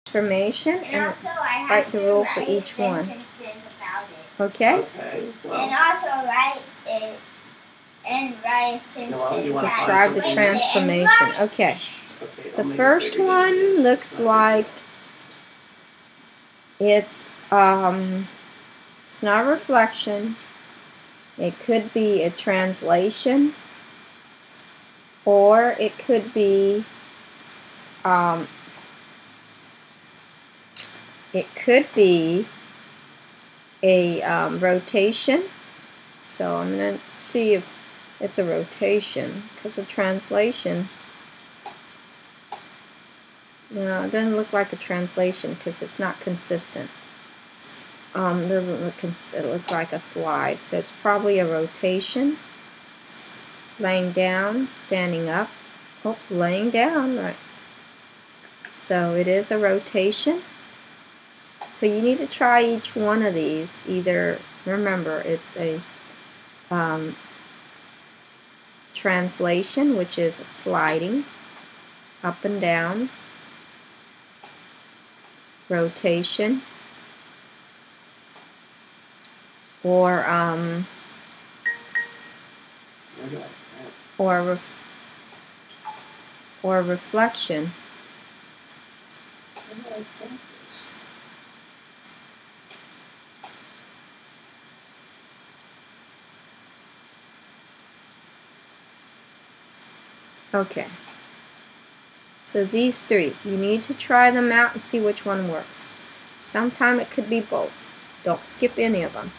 transformation and write the rule for each one. Okay? Okay. Well, And also write it and write a sentence. Describe the transformation. Okay. okay, The first one looks like it's not a reflection. It could be a translation, or it could be a rotation. So I'm going to see if it's a rotation, because a translation, no, it doesn't look like a translation because it's not consistent. It doesn't look it looks like a slide, so it's probably a rotation. Laying down, standing up, oh, laying down, right. So it is a rotation. So you need to try each one of these. Either, remember, it's a translation, which is sliding up and down, rotation, or reflection. Okay, so these three, you need to try them out and see which one works. Sometime it could be both. Don't skip any of them.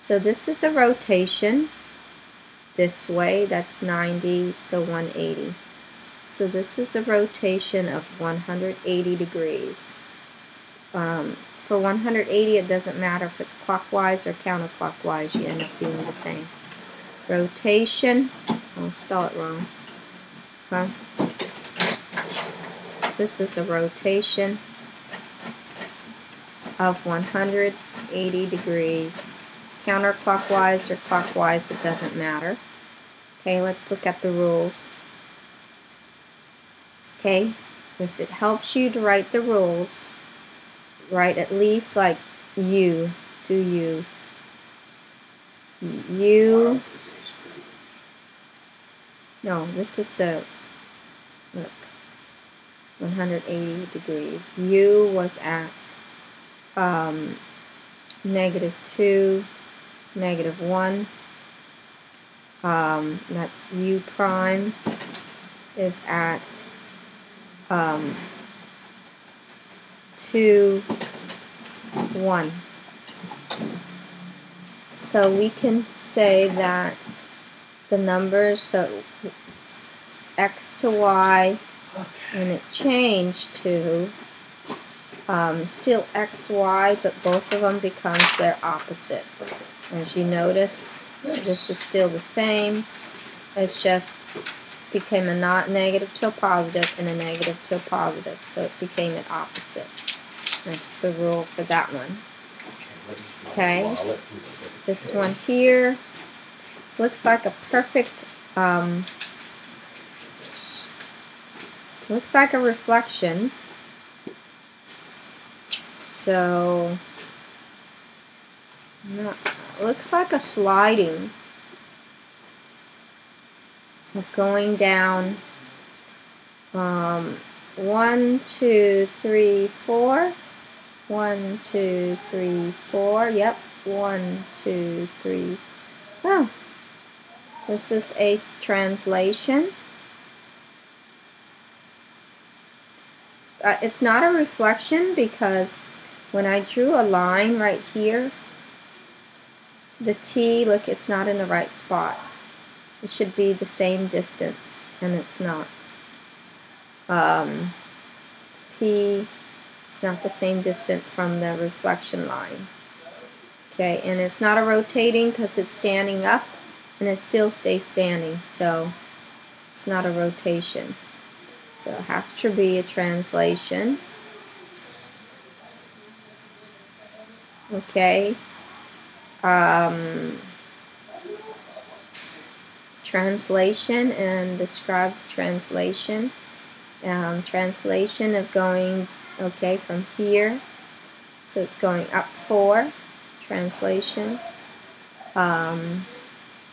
So this is a rotation this way, that's 90, so 180. So this is a rotation of 180 degrees. For 180, it doesn't matter if it's clockwise or counterclockwise, you end up being the same. Rotation, I'll spell it wrong. Huh? So this is a rotation of 180 degrees. Counterclockwise or clockwise, it doesn't matter. Okay, let's look at the rules. Okay, if it helps you to write the rules, write at least like U, do U. U, no, this is the, look, 180 degrees. U was at -2, -1. That's U prime is at 2, 1. So we can say that the numbers, so X to Y, and it changed to still XY, but both of them becomes their opposite. As you notice, this is still the same. It's just became a not negative to a positive and a negative to a positive, so it became an opposite. That's the rule for that one. Okay, this one here looks like a perfect, looks like a reflection. So, no, looks like a sliding of going down 1, 2, 3, 4. 1, 2, 3, 4. Yep. 1, 2, 3. Oh, this is a translation. It's not a reflection because when I drew a line right here, the T, look, it's not in the right spot. It should be the same distance, and it's not. P, it's not the same distance from the reflection line. Okay, and it's not a rotating because it's standing up, and it still stays standing, so it's not a rotation. So it has to be a translation. Okay. Translation, and describe the translation. Translation of going, okay, from here. So it's going up 4. Translation.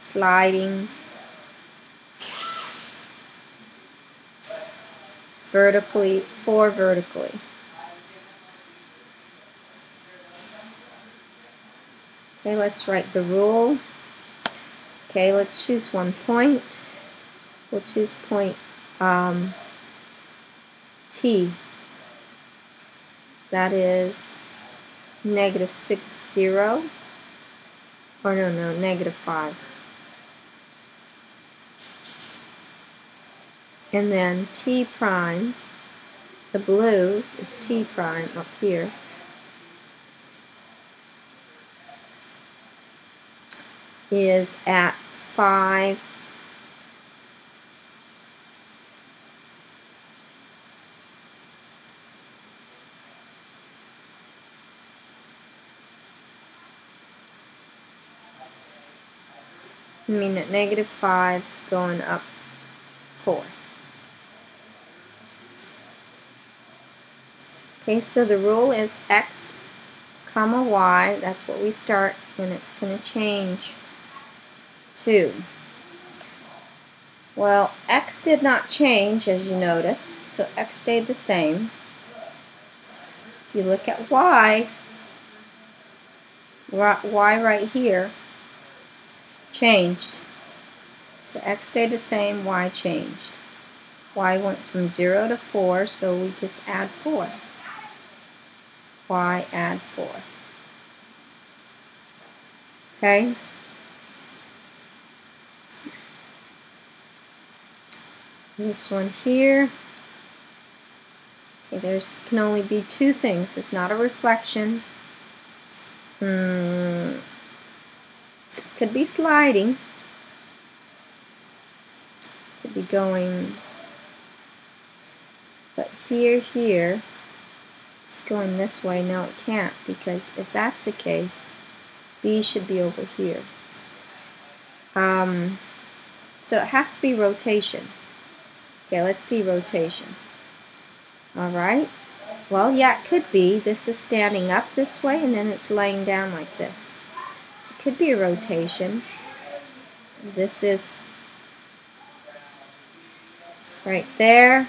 Sliding vertically, 4 vertically. Okay, let's write the rule. Okay, let's choose one point. We'll choose point T. That is -6, 0. Or no, -5. And then T prime, the blue is T prime up here. Is at 5. I mean at -5 going up 4. Okay, so the rule is x comma y, that's what we start, and it's going to change to. Well, x did not change, as you notice, so x stayed the same. If you look at y right here changed. So x stayed the same, y changed. Y went from 0 to 4, so we just add 4. Y add 4. Okay? This one here. Okay, there's can only be 2 things. It's not a reflection. Could be sliding. Could be going, but here, it's going this way. No, it can't, because if that's the case, B should be over here. So it has to be rotation. Okay, let's see rotation. Alright. Well, yeah, it could be. This is standing up this way, and then it's laying down like this. So it could be a rotation. This is right there,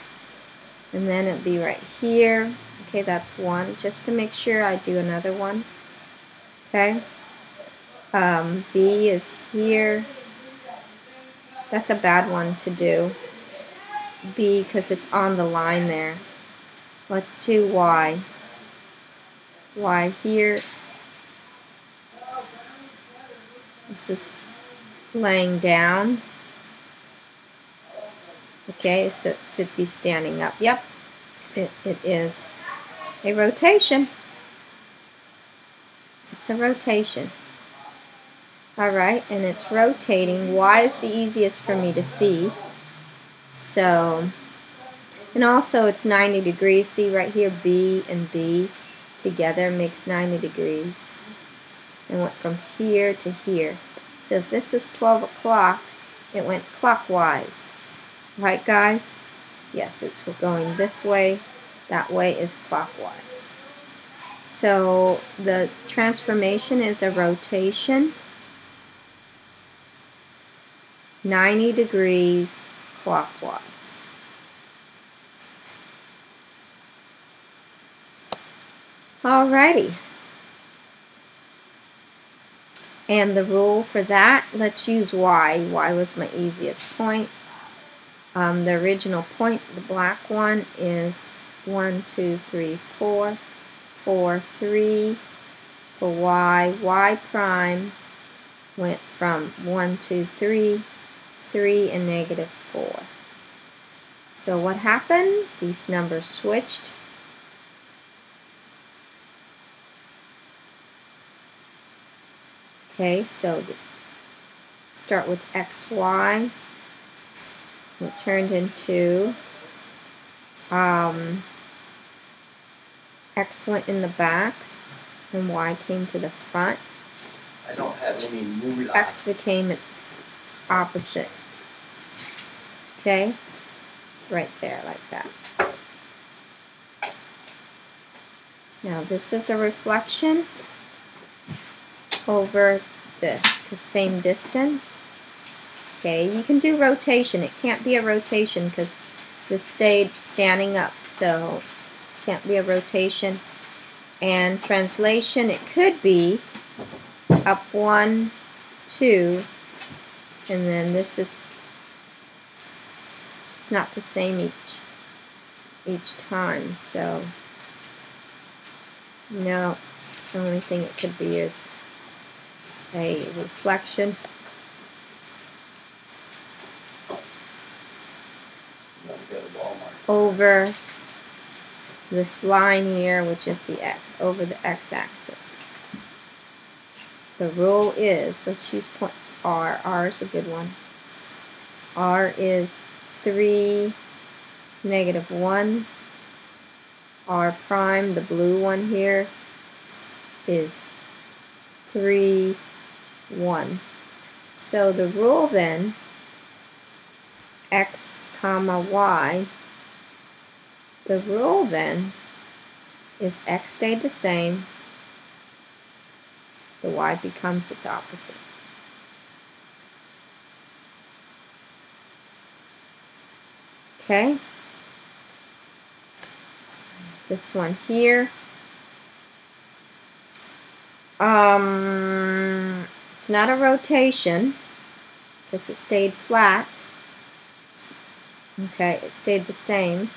and then it'd be right here. Okay, that's one. Just to make sure, I do another one. Okay. B is here. That's a bad one to do. B, because it's on the line there. Let's do Y. Y here. This is laying down. Okay, so it should be standing up. Yep, it is a rotation. It's a rotation. Alright, and it's rotating. Y is the easiest for me to see. So, and also it's 90 degrees. See right here, B and B together makes 90 degrees. And went from here to here. So if this was 12 o'clock, it went clockwise. Right, guys? Yes, it's going this way. That way is clockwise. So the transformation is a rotation. 90 degrees clockwise. Alrighty. And the rule for that, let's use Y. Y was my easiest point. The original point, the black one, is 1, 2, 3, 4. 4, 3 for Y. Y prime went from 1, 2, 3, 3 and -4. So what happened? These numbers switched. Okay, so start with XY. It turned into X went in the back and Y came to the front. I don't have any moolah. X became its opposite. Okay? right there like that. Now this is a reflection over this, the same distance. Okay, you can do rotation. It can't be a rotation because this stayed standing up, so it can't be a rotation. And translation, it could be up 1, 2, and then this is, it's not the same each time, so no, the only thing it could be is a reflection over this line here, which is the x, over the x-axis. The rule is, let's use point R. R is a good one. R is 3, -1. R prime, the blue one here, is 3, 1. So the rule then, x comma y, the rule then is x stayed the same, the y becomes its opposite. Okay? This one here, it's not a rotation because it stayed flat. Okay, it stayed the same.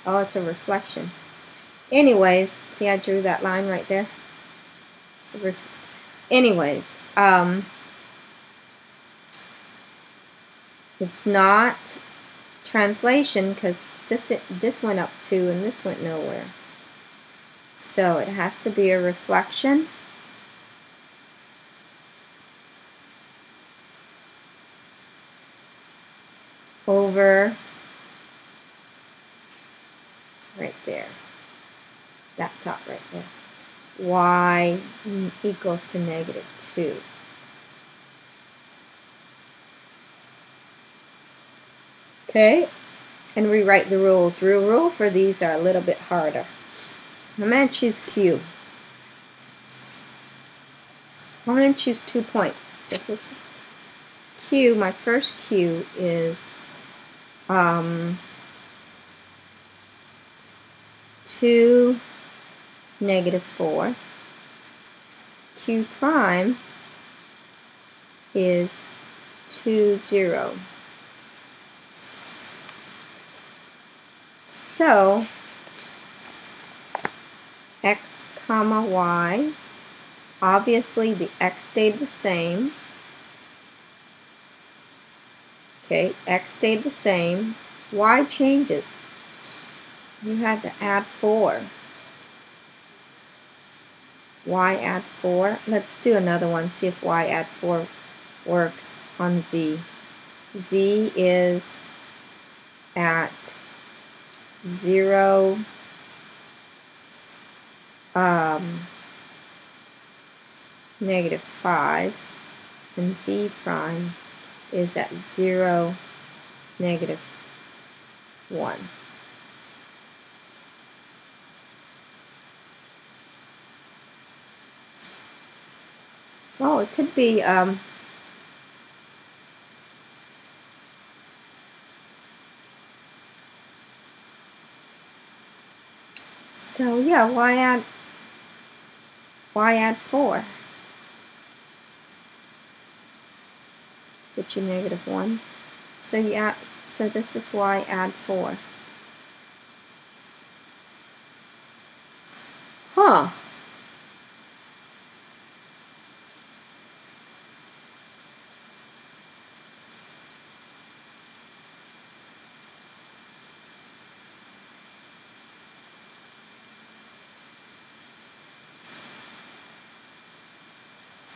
Oh, it's a reflection. Anyways, see I drew that line right there? Anyways, it's not translation because this went up 2 and this went nowhere. So it has to be a reflection over right there, that top right there. Y equals to -2. Okay, and rewrite the rules. The rule for these are a little bit harder. I'm going to choose Q. I'm going to choose 2 points. This is Q. My first Q is 2, -4. Q prime is 2, 0. So x comma y, obviously the x stayed the same. Okay, x stayed the same. Y changes. You had to add 4. Y add 4. Let's do another one, see if y add 4 works on z. Z is at 0, -5, and z prime is at 0, -1. Oh, it could be so yeah, y add 4. Get you -1. So so this is y add 4. Huh.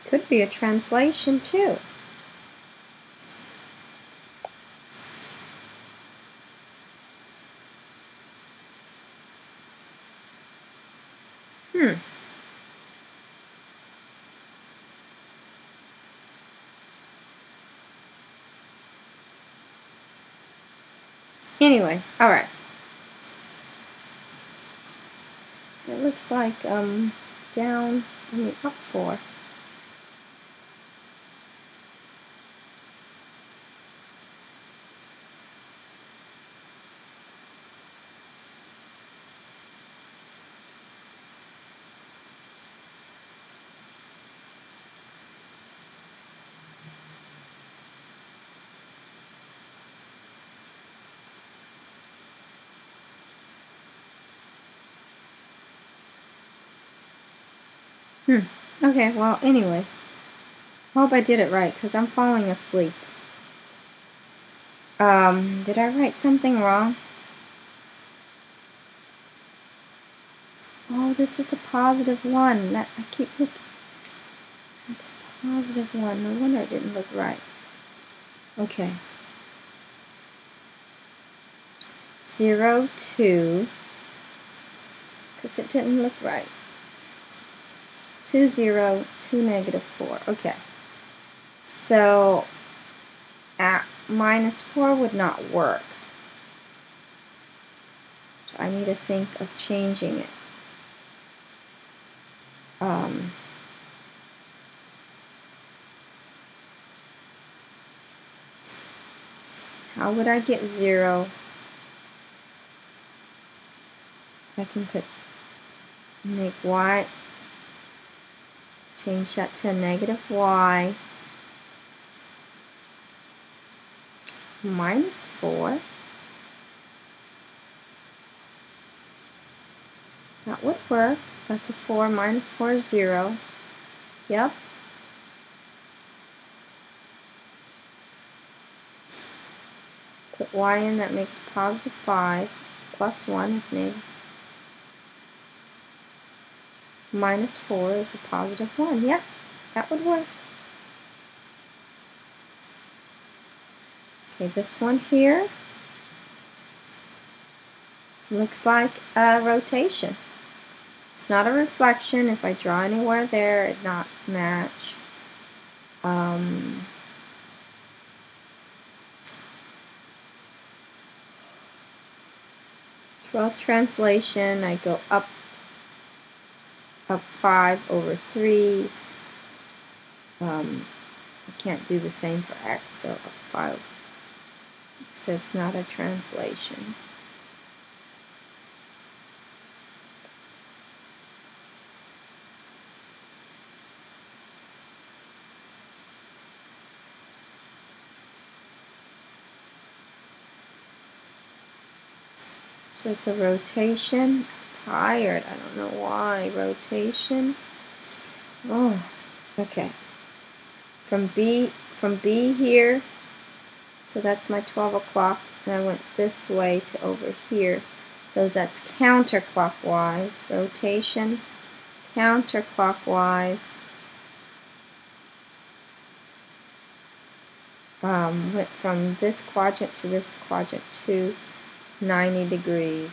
Could be a translation too. Anyway, alright. It looks like up 4. Okay, well, anyway. Hope I did it right, because I'm falling asleep. Did I write something wrong? Oh, this is a positive 1. I keep looking. That's a positive 1. No wonder it didn't look right. Okay. 0, 2. Because it didn't look right. 2, 0, 2, negative 4. Okay. So, minus 4 would not work. So I need to think of changing it. How would I get 0? I can make y, change that to negative y minus 4. That would work. That's a 4 minus 4 is 0. Yep. Put y in, that makes positive 5. Plus 1 is negative. Minus 4 is a positive 1. Yep, that would work. Okay, this one here looks like a rotation. It's not a reflection. If I draw anywhere there, it not match. Draw translation, I go up 5 over 3. I can't do the same for x, so up 5. So it's not a translation. So it's a rotation. I'm tired. I don't know why. Rotation. Oh, okay. From B here. So that's my 12 o'clock. And I went this way to over here. So that's counterclockwise. Rotation. Counterclockwise. Went from this quadrant to this quadrant to 90 degrees.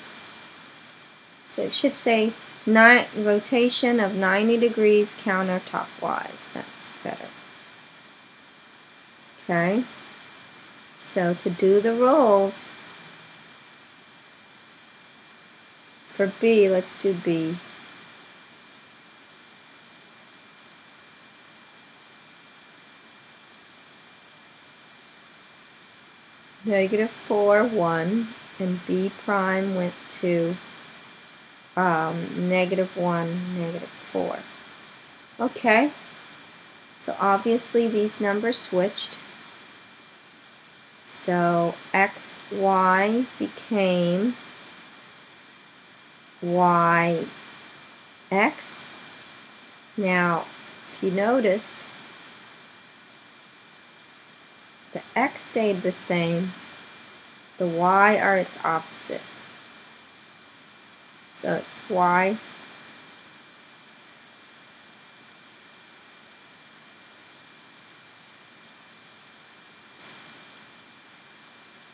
So it should say rotation of 90 degrees counterclockwise. That's better. Okay. So to do the rules for B, let's do B. Negative 4, 1, and B prime went to negative 1, negative 4. Okay, so obviously these numbers switched. So x, y became y, x. Now, if you noticed, the x stayed the same. The y are its opposite. So it's y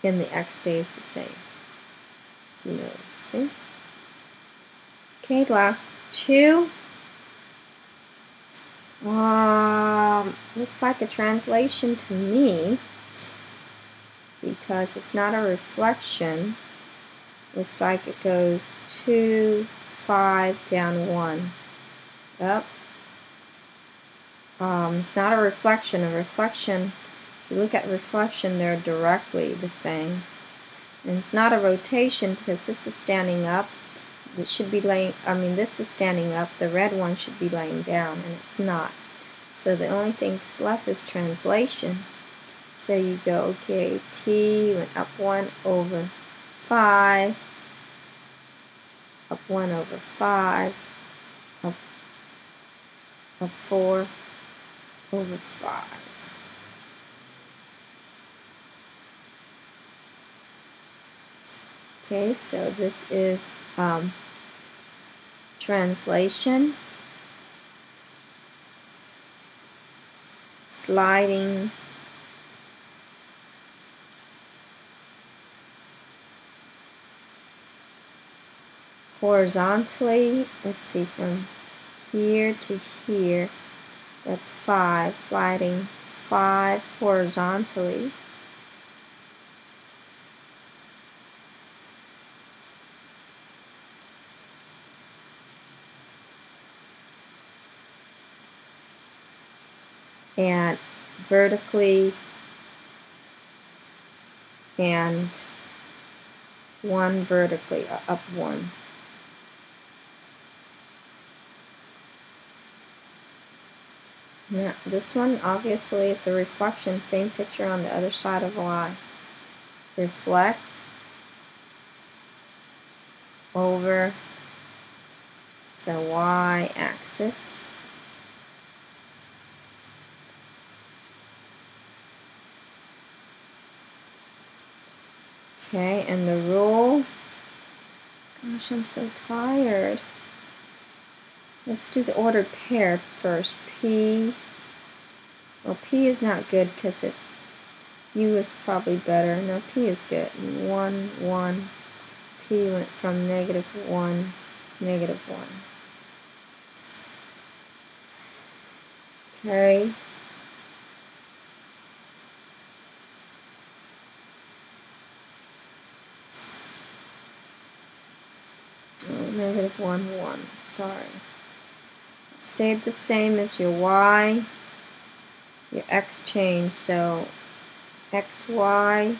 and the x stays the same. You notice, see? Okay, last two. Looks like a translation to me. because it's not a reflection. Looks like it goes 2, 5, down 1. Up. It's not a reflection. A reflection, if you look at reflection, they're directly the same. And it's not a rotation because this is standing up. It should be laying, this is standing up. The red one should be laying down, and it's not. So the only thing left is translation. So you go, okay, t went up 1 over 5, up 1 over 5, up 4 over 5. Okay, so this is translation, sliding horizontally. Let's see, from here to here, that's 5, sliding 5 horizontally. And vertically, and 1 vertically, up 1. Now, this one, obviously, it's a reflection, same picture on the other side of Y. Reflect over the Y-axis. Okay, and the rule, gosh, I'm so tired. Let's do the ordered pair first. P, well, P is not good because U is probably better. No, P is good. 1, 1. P went from -1, -1. Okay. Oh, -1, 1. Sorry. Stayed the same as your Y. Your X changed, so XY.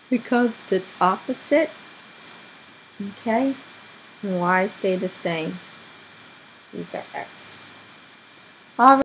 Becomes its opposite. Okay. And Y stay the same. These are X. All right.